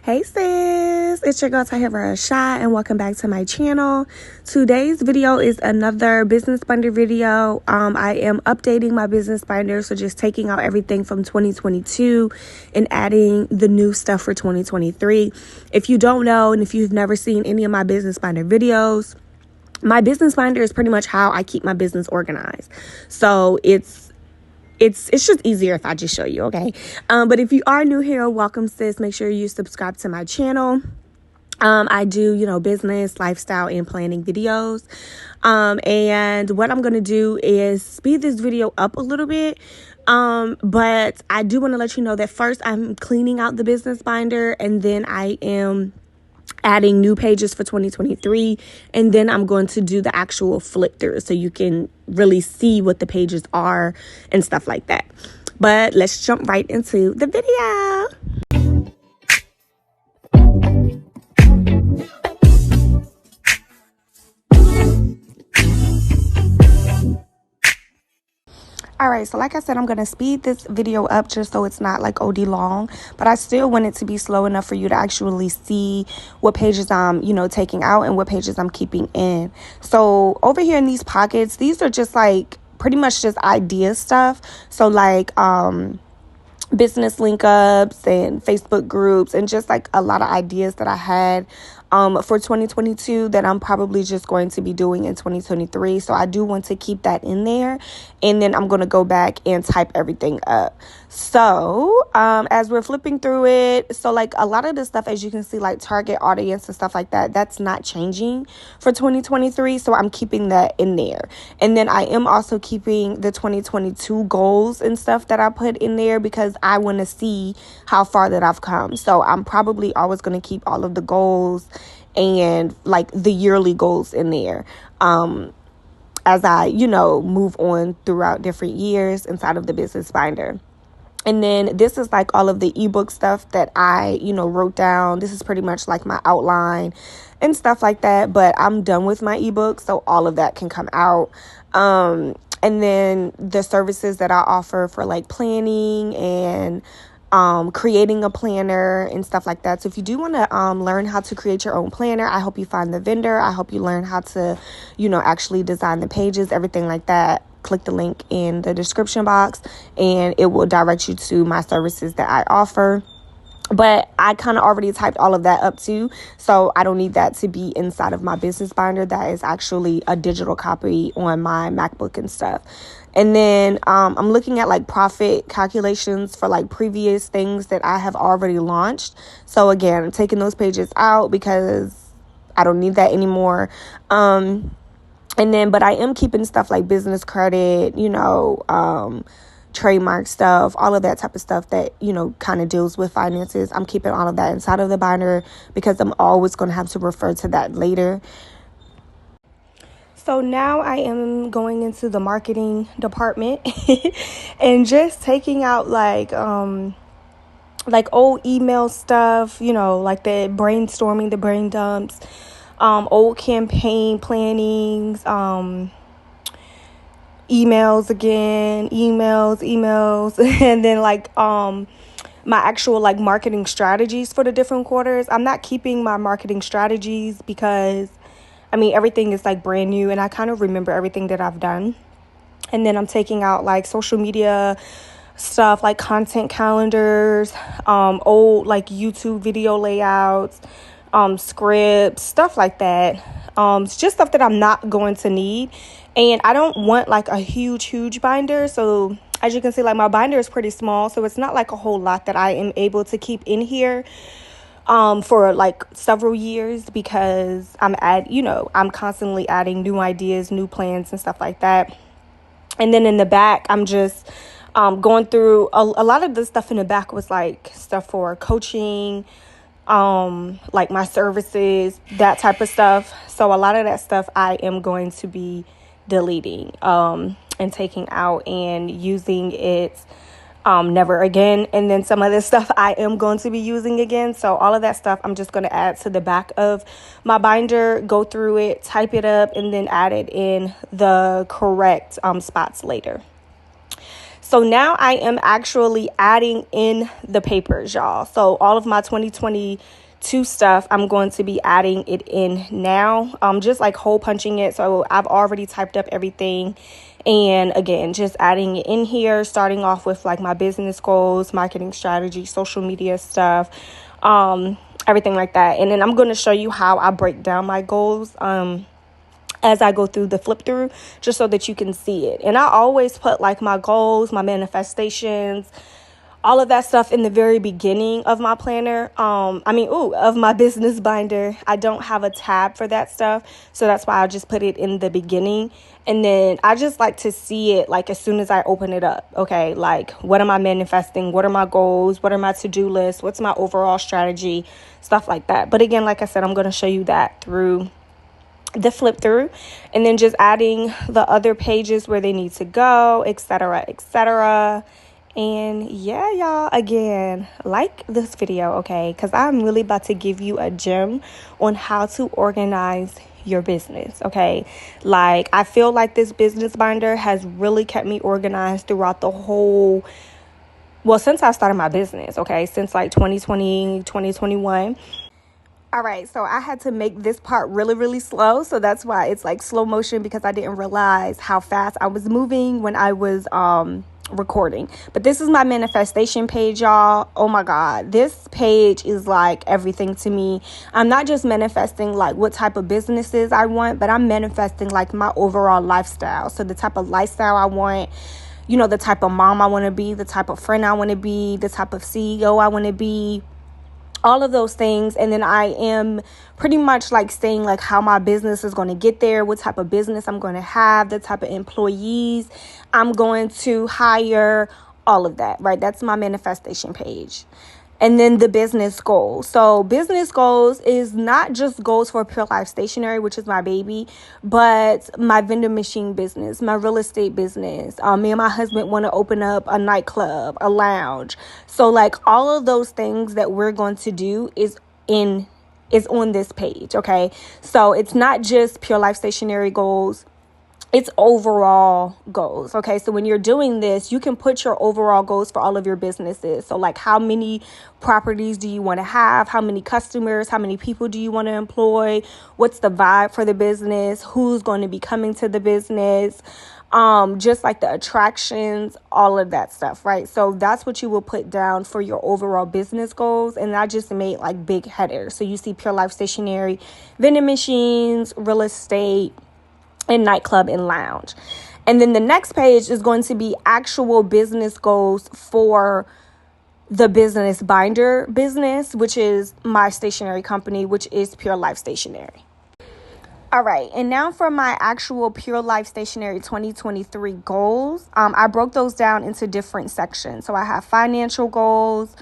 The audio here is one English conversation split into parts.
Hey sis, it's your girl Tahirah Ahshah and welcome back to my channel. Today's video is another business binder video. I am updating my business binder, so just taking out everything from 2022 and adding the new stuff for 2023. If you don't know and if you've never seen any of my business binder videos, my business binder is pretty much how I keep my business organized. So it's just easier if I just show you, okay? But if you are new here, welcome sis. Make sure you subscribe to my channel. I do, business, lifestyle, and planning videos. And what I'm going to do is speed this video up a little bit. But I do want to let you know that first I'm cleaning out the business binder, and then I am adding new pages for 2023, and then I'm going to do the actual flip through so you can really see what the pages are and stuff like that. But let's jump right into the video. All right, so like I said, I'm going to speed this video up just so it's not like OD long, but I still want it to be slow enough for you to actually see what pages I'm, taking out and what pages I'm keeping in. So over here in these pockets, these are just like pretty much just idea stuff. So like business link ups and Facebook groups and just like a lot of ideas that I had for 2022 that I'm probably just going to be doing in 2023. So I do want to keep that in there, and then I'm going to go back and type everything up. So as we're flipping through it, so like a lot of the stuff, as you can see, like target audience and stuff like that, that's not changing for 2023. So I'm keeping that in there. And then I am also keeping the 2022 goals and stuff that I put in there because I want to see how far that I've come. So I'm probably always going to keep all of the goals and like the yearly goals in there as I, move on throughout different years inside of the business binder. And then this is like all of the ebook stuff that I, wrote down. This is pretty much like my outline and stuff like that. But I'm done with my ebook, so all of that can come out. And then the services that I offer for like planning and creating a planner and stuff like that. So if you do want to learn how to create your own planner, I hope you find the vendor. I hope you learn how to, actually design the pages, everything like that. Click the link in the description box and it will direct you to my services that I offer. But I kind of already typed all of that up too, so I don't need that to be inside of my business binder. That is actually a digital copy on my MacBook and stuff. And then I'm looking at like profit calculations for like previous things that I have already launched. So again, I'm taking those pages out because I don't need that anymore. But I am keeping stuff like business credit, trademark stuff, all of that type of stuff that, kind of deals with finances. I'm keeping all of that inside of the binder because I'm always going to have to refer to that later. So now I am going into the marketing department and just taking out like old email stuff, like the brainstorming, the brain dumps, old campaign plannings, emails, and then like my actual like marketing strategies for the different quarters. I'm not keeping my marketing strategies because everything is like brand new and I kind of remember everything that I've done. And then I'm taking out like social media stuff like content calendars, old like YouTube video layouts, scripts, stuff like that. It's just stuff that I'm not going to need. And I don't want like a huge binder. So as you can see, like my binder is pretty small. So it's not like a whole lot that I am able to keep in here for like several years because I'm constantly adding new ideas, new plans and stuff like that. And then in the back, I'm just going through a lot of the stuff in the back was like stuff for coaching, like my services, that type of stuff. So a lot of that stuff I am going to be deleting and taking out and using it never again. And then some of this stuff I am going to be using again. So all of that stuff I'm just going to add to the back of my binder, go through it, type it up, and then add it in the correct spots later. So now I am actually adding in the papers, y'all. So all of my 2022 stuff, I'm going to be adding it in now. Just like hole punching it. So I've already typed up everything. And again, just adding it in here, starting off with like my business goals, marketing strategy, social media stuff, everything like that. And then I'm going to show you how I break down my goals as I go through the flip through, just so that you can see it. And I always put like my goals, my manifestations, all of that stuff in the very beginning of my planner. Of my business binder. I don't have a tab for that stuff. So that's why I just put it in the beginning. And then I just like to see it like as soon as I open it up. Okay, like what am I manifesting? What are my goals? What are my to-do lists? What's my overall strategy? Stuff like that. But again, like I said, I'm going to show you that through the flip through, and then just adding the other pages where they need to go, etc., etc. And yeah, y'all, again, like this video, okay, because I'm really about to give you a gem on how to organize your business. Okay, like I feel like this business binder has really kept me organized throughout the whole, well, since I started my business, okay, since like 2020, 2021. All right, so I had to make this part really, really slow. So that's why it's like slow motion, because I didn't realize how fast I was moving when I was recording. But this is my manifestation page, y'all. Oh my God, this page is like everything to me. I'm not just manifesting like what type of businesses I want, but I'm manifesting like my overall lifestyle. So the type of lifestyle I want, you know, the type of mom I want to be, the type of friend I want to be, the type of CEO I want to be, all of those things. And then I am pretty much like saying like how my business is going to get there, what type of business I'm going to have, the type of employees I'm going to hire, all of that, right? That's my manifestation page. And then the business goals. So business goals is not just goals for Pure Life Stationery, which is my baby, but my vending machine business, my real estate business. Me and my husband want to open up a nightclub, a lounge. So like all of those things that we're going to do is on this page. Okay. So it's not just Pure Life Stationery goals. It's overall goals. Okay. So when you're doing this, you can put your overall goals for all of your businesses. So like how many properties do you want to have? How many customers? How many people do you want to employ? What's the vibe for the business? Who's going to be coming to the business? Just like the attractions, all of that stuff, right? So that's what you will put down for your overall business goals. And I just made like big headers. So you see Pure Life Stationery, vending machines, real estate, and nightclub and lounge. And then the next page is going to be actual business goals for the business binder business, which is my stationery company, which is Pure Life Stationery. All right. And now for my actual Pure Life Stationery 2023 goals. I broke those down into different sections. So I have financial goals,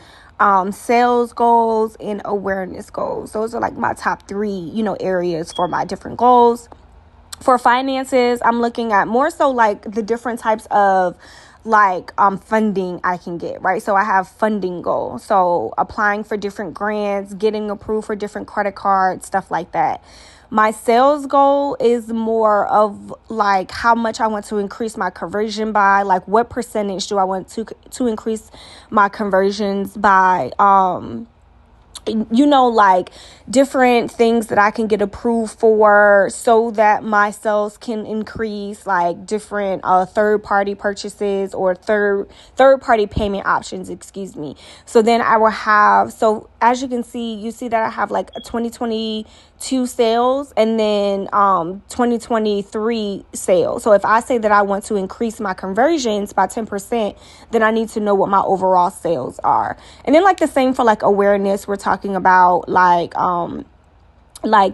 sales goals, and awareness goals. Those are like my top 3, areas for my different goals. For finances, I'm looking at more so like the different types of like funding I can get, right? So I have funding goals. So applying for different grants, getting approved for different credit cards, stuff like that. My sales goal is more of like how much I want to increase my conversion by, like what percentage do I want to increase my conversions by, like different things that I can get approved for so that my sales can increase, like different third-party purchases or third-party payment options, So then I will have, so as you can see, you see that I have like a 2022 sales and then 2023 sales. So if I say that I want to increase my conversions by 10%, then I need to know what my overall sales are. And then like the same for like awareness, we're talking about like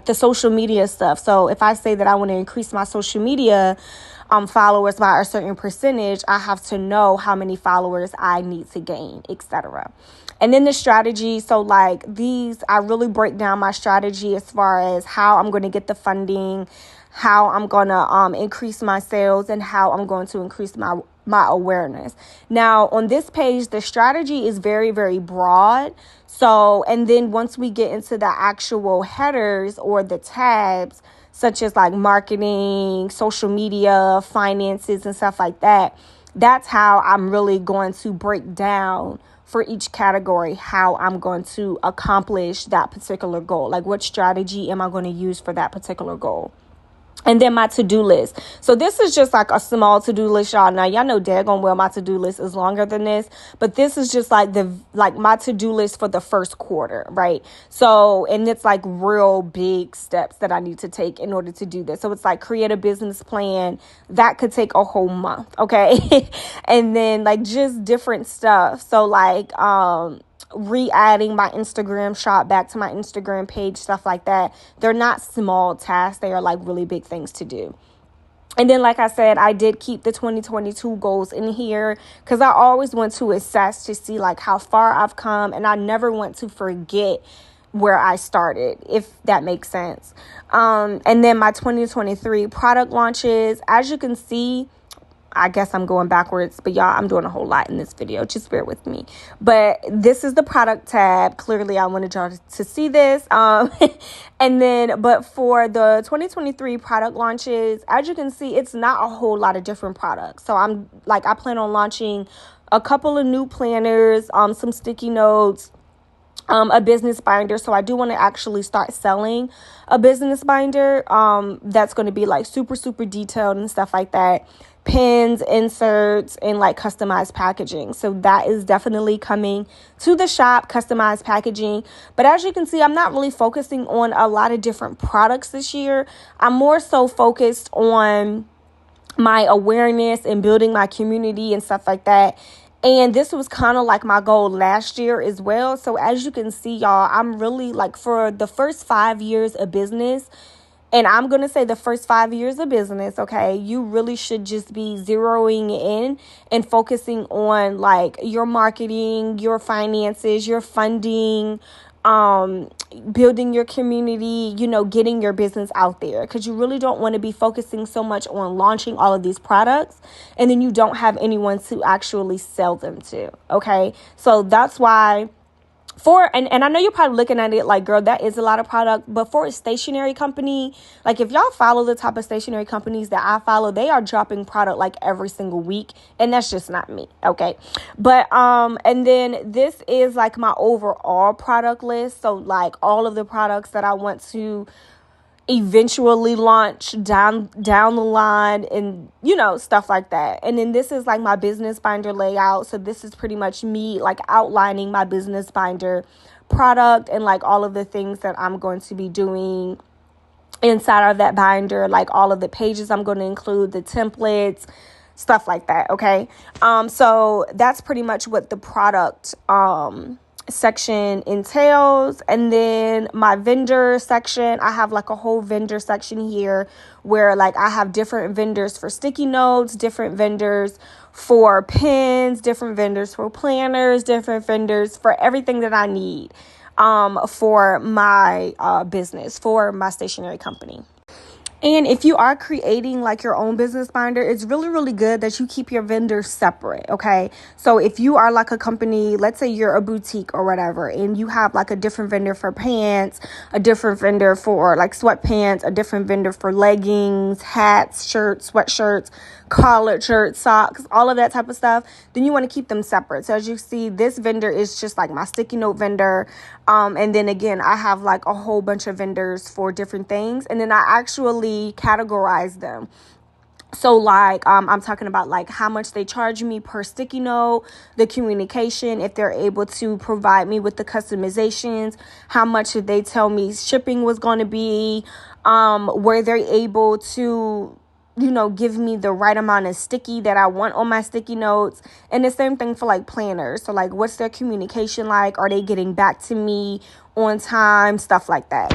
the social media stuff. So if I say that I want to increase my social media followers by a certain percentage, I have to know how many followers I need to gain, etc. And then the strategy. So like these, I really break down my strategy as far as how I'm going to get the funding, how I'm going to increase my sales, and how I'm going to increase my awareness. Now on this page, the strategy is very, very broad. So, and then once we get into the actual headers or the tabs, such as like marketing, social media, finances, and stuff like that, that's how I'm really going to break down for each category how I'm going to accomplish that particular goal. Like, what strategy am I going to use for that particular goal? And then my to-do list. So this is just like a small to-do list, y'all. Now, y'all know daggone well my to-do list is longer than this, but this is just like my to-do list for the first quarter, right? So, and it's like real big steps that I need to take in order to do this. So it's like create a business plan. That could take a whole month, okay? And then like just different stuff. So like, re-adding my Instagram shop back to my Instagram page, stuff like that. They're not small tasks. They are like really big things to do. And then, like I said, I did keep the 2022 goals in here because I always want to assess to see like how far I've come, and I never want to forget where I started, if that makes sense. And then my 2023 product launches, as you can see, I guess I'm going backwards, but y'all, I'm doing a whole lot in this video. Just bear with me. But this is the product tab. Clearly, I wanted y'all to see this. And then, but for the 2023 product launches, as you can see, it's not a whole lot of different products. So I plan on launching a couple of new planners, some sticky notes, a business binder. So I do want to actually start selling a business binder that's going to be like super, super detailed and stuff like that. Pins, inserts, and like customized packaging. So that is definitely coming to the shop, customized packaging. But as you can see, I'm not really focusing on a lot of different products this year. I'm more so focused on my awareness and building my community and stuff like that. And this was kind of like my goal last year as well. So as you can see, y'all, I'm really like for the first 5 years of business, and I'm going to say the first 5 years of business, okay, you really should just be zeroing in and focusing on like your marketing, your finances, your funding, building your community, getting your business out there, because you really don't want to be focusing so much on launching all of these products and then you don't have anyone to actually sell them to. Okay. So that's why and I know you're probably looking at it like, girl, that is a lot of product. But for a stationery company, like if y'all follow the type of stationery companies that I follow, they are dropping product like every single week. And that's just not me. Okay. But, and then this is like my overall product list. So like all of the products that I want to eventually launch down the line, and stuff like that. And then this is like my business binder layout. So this is pretty much me like outlining my business binder product and like all of the things that I'm going to be doing inside of that binder, like all of the pages I'm going to include, the templates, stuff like that. Okay. So that's pretty much what the product section entails. And then my vendor section, I have like a whole vendor section here where like I have different vendors for sticky notes, different vendors for pins, different vendors for planners, different vendors for everything that I need for my business, for my stationery company. And if you are creating like your own business binder, it's really, really good that you keep your vendors separate. Okay. So if you are like a company, let's say you're a boutique or whatever, and you have like a different vendor for pants, a different vendor for like sweatpants, a different vendor for leggings, hats, shirts, sweatshirts, collared shirts, socks, all of that type of stuff, then you want to keep them separate. So as you see, this vendor is just like my sticky note vendor. And then again, I have like a whole bunch of vendors for different things. And then I actually categorize them. So like, I'm talking about like how much they charge me per sticky note, the communication, if they're able to provide me with the customizations, how much did they tell me shipping was going to be, were they able to, give me the right amount of sticky that I want on my sticky notes. And the same thing for like planners. So like, what's their communication like? Are they getting back to me on time? Stuff like that.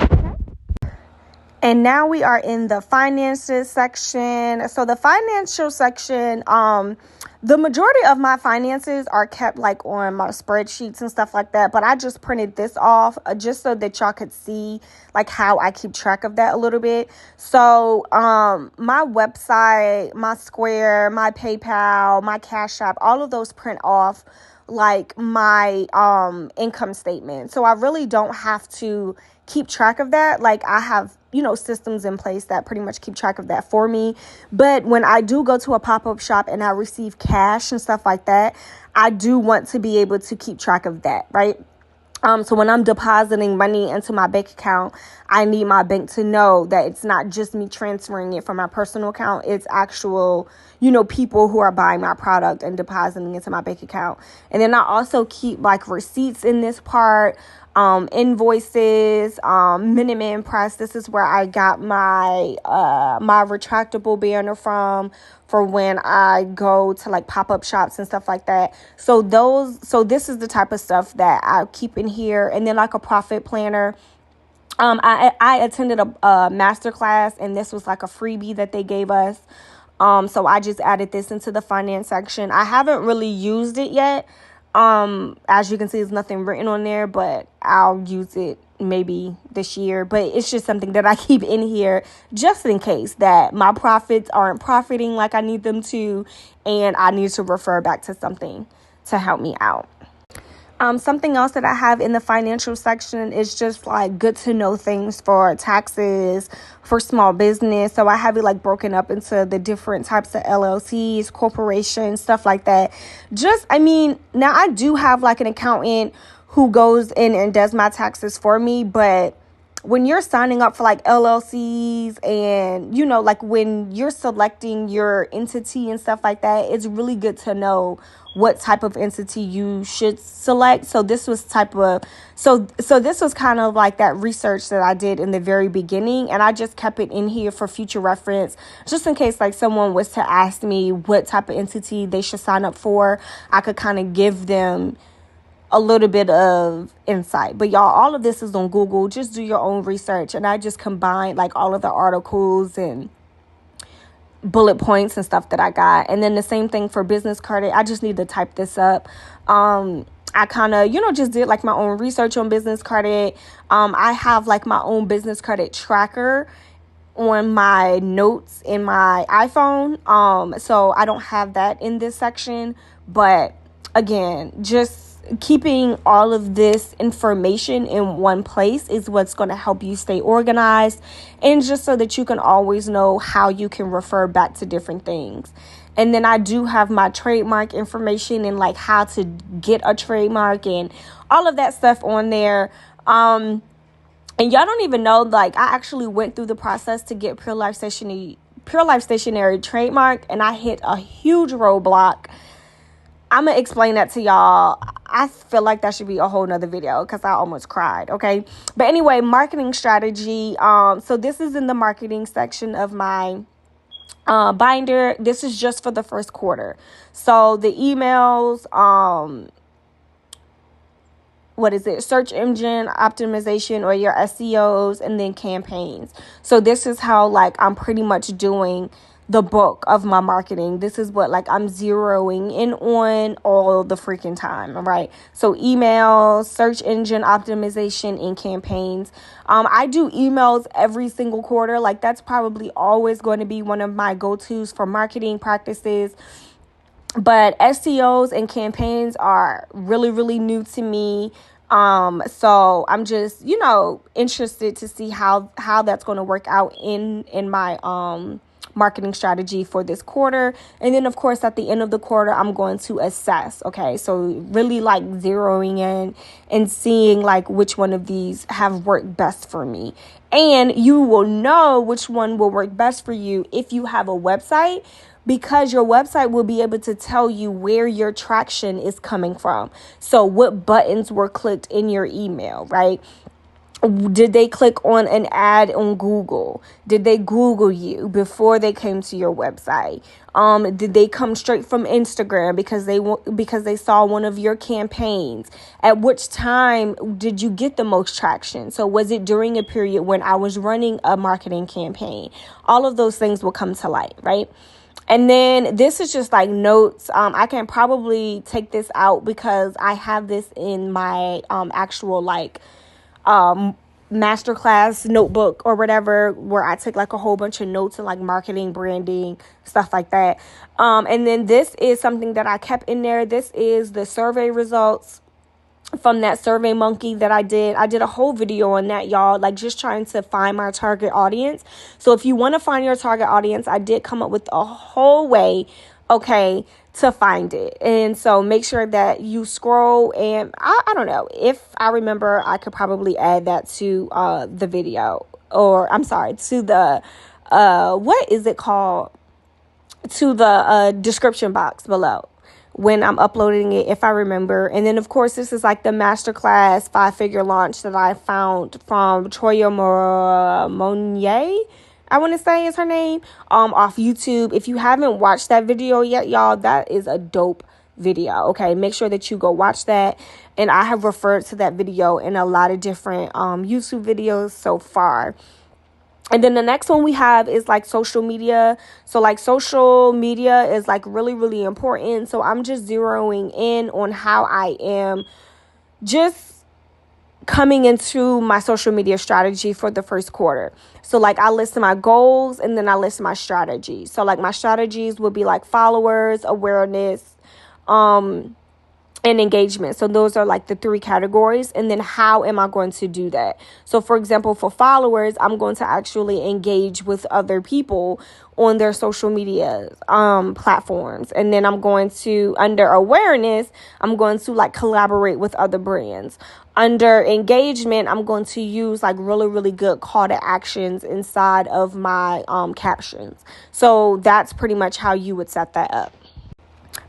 And now we are in the finances section. So the financial section, the majority of my finances are kept like on my spreadsheets and stuff like that. But I just printed this off just so that y'all could see like how I keep track of that a little bit. So my website, my Square, my PayPal, my Cash App, all of those print off like my income statement. So I really don't have to keep track of that. Like I have systems in place that pretty much keep track of that for me. But when I do go to a pop-up shop and I receive cash and stuff like that, I do want to be able to keep track of that, right? So when I'm depositing money into my bank account, I need my bank to know that it's not just me transferring it from my personal account. It's actual, people who are buying my product and depositing into my bank account. And then I also keep like receipts in this part, invoices, minimum price. This is where I got my retractable banner from for when I go to like pop-up shops and stuff like that. So this is the type of stuff that I keep in here. And then like a profit planner. I attended a master class, and this was like a freebie that they gave us. So I just added this into the finance section. I haven't really used it yet. As you can see, there's nothing written on there, but I'll use it maybe this year. But it's just something that I keep in here just in case that my profits aren't profiting like I need them to, and I need to refer back to something to help me out. Something else that I have in the financial section is just like good to know things for taxes, for small business. So I have it like broken up into the different types of LLCs, corporations, stuff like that. Now I do have like an accountant who goes in and does my taxes for me, but when you're signing up for like LLCs and, like when you're selecting your entity and stuff like that, it's really good to know what type of entity you should select. So this was this was kind of like that research that I did in the very beginning, and I just kept it in here for future reference, just in case like someone was to ask me what type of entity they should sign up for. I could kind of give them a little bit of insight. But y'all, all of this is on Google. Just do your own research. And I just combined like all of the articles and bullet points and stuff that I got. And then the same thing for business credit. I just need to type this up. I kind of, just did like my own research on business credit. I have like my own business credit tracker on my notes in my iPhone. So I don't have that in this section. But again, just keeping all of this information in one place is what's going to help you stay organized, and just so that you can always know how you can refer back to different things. And then I do have my trademark information and like how to get a trademark and all of that stuff on there. And y'all don't even know, like I actually went through the process to get Pure Life Stationery trademark, and I hit a huge roadblock. I'm going to explain that to y'all. I feel like that should be a whole nother video because I almost cried, okay? But anyway, marketing strategy. So this is in the marketing section of my binder. This is just for the first quarter. So the emails, search engine optimization or your SEOs, and then campaigns. So this is how like I'm pretty much doing the bulk of my marketing. This is what like I'm zeroing in on all the freaking time, right? So emails, search engine optimization, and campaigns. I do emails every single quarter. Like that's probably always going to be one of my go-tos for marketing practices. But SEOs and campaigns are really, really new to me. So I'm just, interested to see how that's going to work out in my marketing strategy for this quarter. And then of course at the end of the quarter I'm going to assess. Okay, so really like zeroing in and seeing like which one of these have worked best for me. And you will know which one will work best for you if you have a website, because your website will be able to tell you where your traction is coming from. So what buttons were clicked in your email, right? Did they click on an ad on Google? Did they Google you before they came to your website? Did they come straight from Instagram because they saw one of your campaigns? At which time did you get the most traction? So was it during a period when I was running a marketing campaign? All of those things will come to light, right? And then this is just like notes. I can probably take this out because I have this in my actual like masterclass notebook or whatever, where I take like a whole bunch of notes and like marketing, branding, stuff like that. And then this is something that I kept in there. This is the survey results. from that Survey Monkey that I did. I did a whole video on that, y'all, like just trying to find my target audience. So if you want to find your target audience, I did come up with a whole way, okay, to find it. And so make sure that you scroll, and I don't know, if I remember, I could probably add that to the video, or I'm sorry, to the what is it called, to the description box below when I'm uploading it, if I remember. And then, of course, this is like the masterclass 5-figure launch that I found from Troya Monnier, I want to say is her name, off YouTube. If you haven't watched that video yet, y'all, that is a dope video. Okay, make sure that you go watch that. And I have referred to that video in a lot of different YouTube videos so far. And then the next one we have is like social media. So like social media is like really, really important. So I'm just zeroing in on how I am just coming into my social media strategy for the first quarter. So like I list my goals and then I list my strategies. So like my strategies would be like followers, awareness, and engagement. So those are like the 3 categories. And then how am I going to do that? So for example, for followers, I'm going to actually engage with other people on their social media platforms. And then I'm going to, under awareness, I'm going to like collaborate with other brands. Under engagement, I'm going to use like really, really good call to actions inside of my captions. So that's pretty much how you would set that up.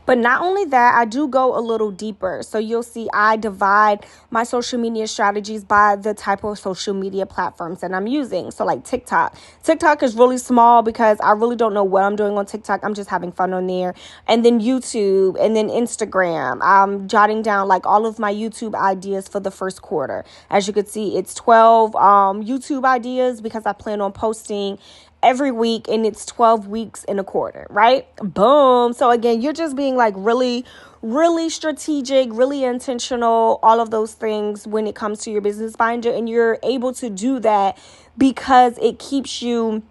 But not only that, I do go a little deeper. So you'll see I divide my social media strategies by the type of social media platforms that I'm using. So like TikTok. TikTok is really small because I really don't know what I'm doing on TikTok. I'm just having fun on there. And then YouTube, and then Instagram. I'm jotting down like all of my YouTube ideas for the first quarter. As you can see, it's 12 YouTube ideas because I plan on posting every week, and it's 12 weeks in a quarter, right? Boom. So again, you're just being like really, really strategic, really intentional, all of those things when it comes to your business binder. And you're able to do that because it keeps you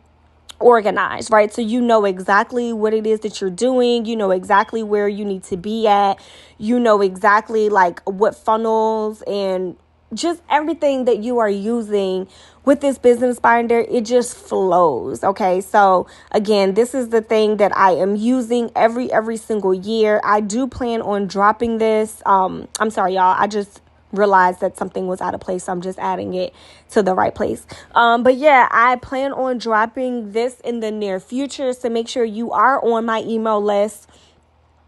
organized, right? So you know exactly what it is that you're doing. You know exactly where you need to be at. You know exactly like what funnels and just everything that you are using with this business binder, it just flows. Okay. So again, this is the thing that I am using every single year. I do plan on dropping this. I'm sorry, y'all. I just realized that something was out of place. So I'm just adding it to the right place. But yeah, I plan on dropping this in the near future. So make sure you are on my email list,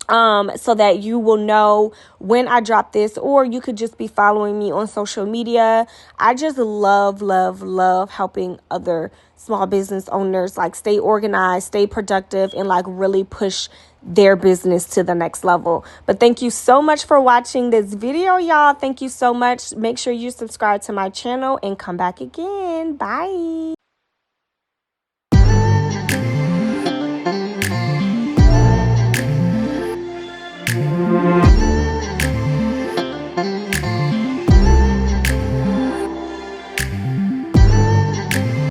so that you will know when I drop this, or you could just be following me on social media. I just love helping other small business owners like stay organized, stay productive, and like really push their business to the next level. But thank you so much for watching this video, y'all. Thank you so much. Make sure you subscribe to my channel and come back again. Bye.